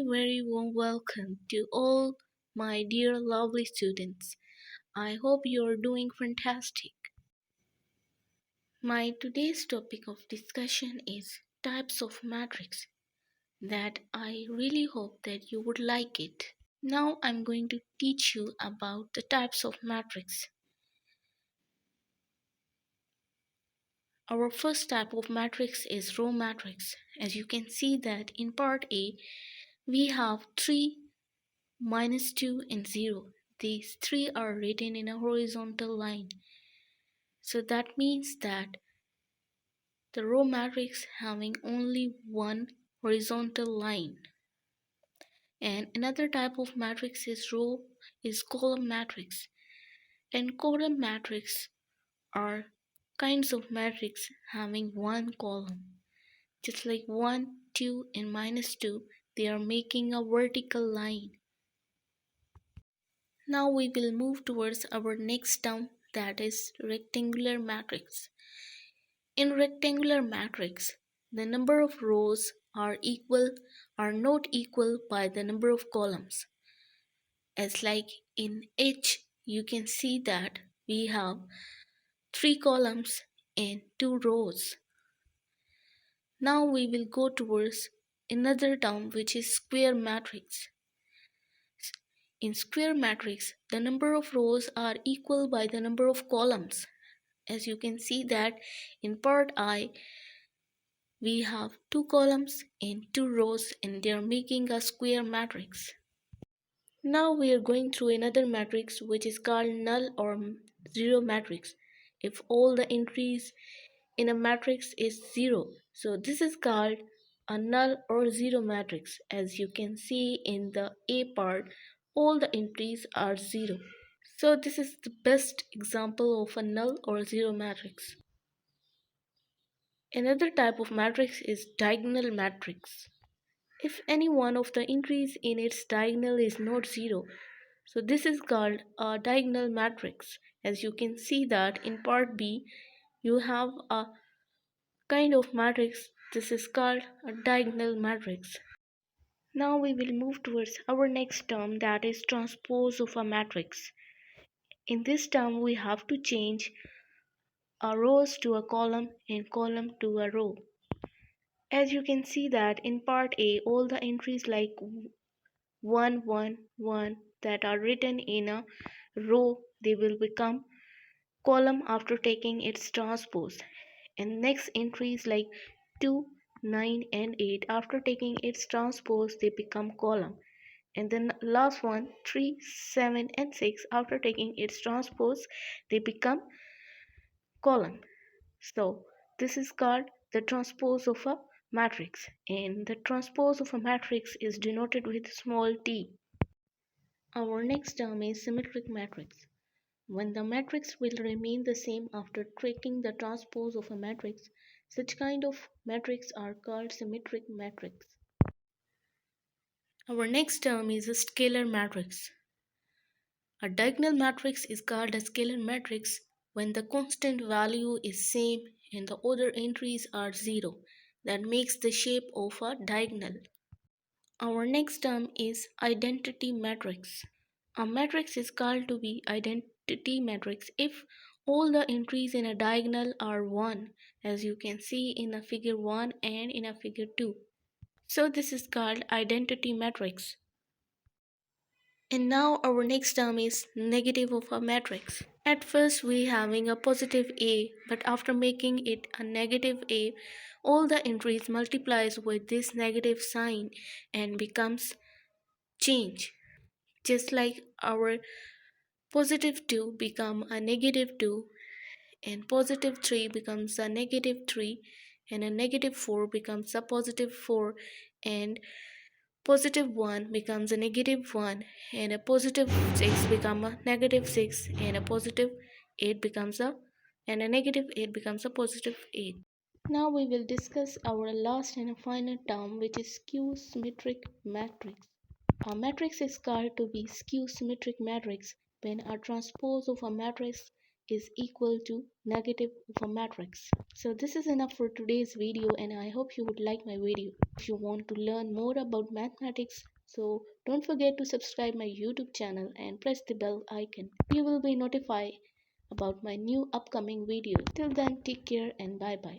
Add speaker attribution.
Speaker 1: very warm welcome to all my dear lovely students. I hope you are doing fantastic. My today's topic of discussion is types of matrix that I really hope that you would like it. Now I'm going to teach you about the types of matrix. Our first type of matrix is row matrix. As you can see that in part A we have 3, minus 2 and 0. These three are written in a horizontal line. So that means that the row matrix having only one horizontal line. And another type of matrix is column matrix. And column matrix are kinds of matrix having one column. Just like 1, 2 and minus 2, they are making a vertical line. Now we will move towards our next term, that is rectangular matrix. In rectangular matrix, the number of rows are not equal by the number of columns. As like in H, you can see that we have 3 columns and 2 rows. Now we will go towards another term, which is square matrix. In square matrix, the number of rows are equal by the number of columns. As you can see that in part I, we have 2 columns and 2 rows and they are making a square matrix. Now we are going through another matrix which is called null or zero matrix. If all the entries in a matrix is 0, so this is called a null or zero matrix. As you can see in the A part, all the entries are 0. So this is the best example of a null or zero matrix. Another type of matrix is diagonal matrix. If any one of the entries in its diagonal is not 0, so this is called a diagonal matrix. As you can see that in part B, you have a kind of matrix. This is called a diagonal matrix. Now we will move towards our next term, that is transpose of a matrix. In this term we have to change a rows to a column and column to a row. As you can see that in part A, all the entries like 1, 1, 1 that are written in a row, they will become column after taking its transpose. And next entries like 2, 9 and 8, after taking its transpose, they become column. And then last one, 3, 7 and 6, after taking its transpose, they become column. So this is called the transpose of a matrix, and the transpose of a matrix is denoted with small t. Our next term is symmetric matrix. When the matrix will remain the same after taking the transpose of a matrix, such kind of matrix are called symmetric matrix. Our next term is a scalar matrix. A diagonal matrix is called a scalar matrix when the constant value is same and the other entries are 0. That makes the shape of a diagonal. Our next term is identity matrix. A matrix is called to be identity matrix if all the entries in a diagonal are 1, as you can see in a figure 1 and in a figure 2. So this is called identity matrix. And now our next term is negative of a matrix. At first we having a positive A, but after making it a negative A, all the entries multiplies with this negative sign and becomes change. Just like our positive 2 become a negative 2 and positive 3 becomes a negative 3 and a negative 4 becomes a positive 4 and positive 1 becomes a negative 1 and a positive 6 become a negative 6 and a positive 8 becomes a negative 8 becomes a positive 8. Now we will discuss our last and final term, which is skew symmetric matrix. A matrix is called to be skew symmetric matrix when a transpose of a matrix is equal to negative of a matrix. So this is enough for today's video, and I hope you would like my video. If you want to learn more about mathematics, so don't forget to subscribe my YouTube channel and press the bell icon. You will be notified about my new upcoming video. Till then, take care and bye bye.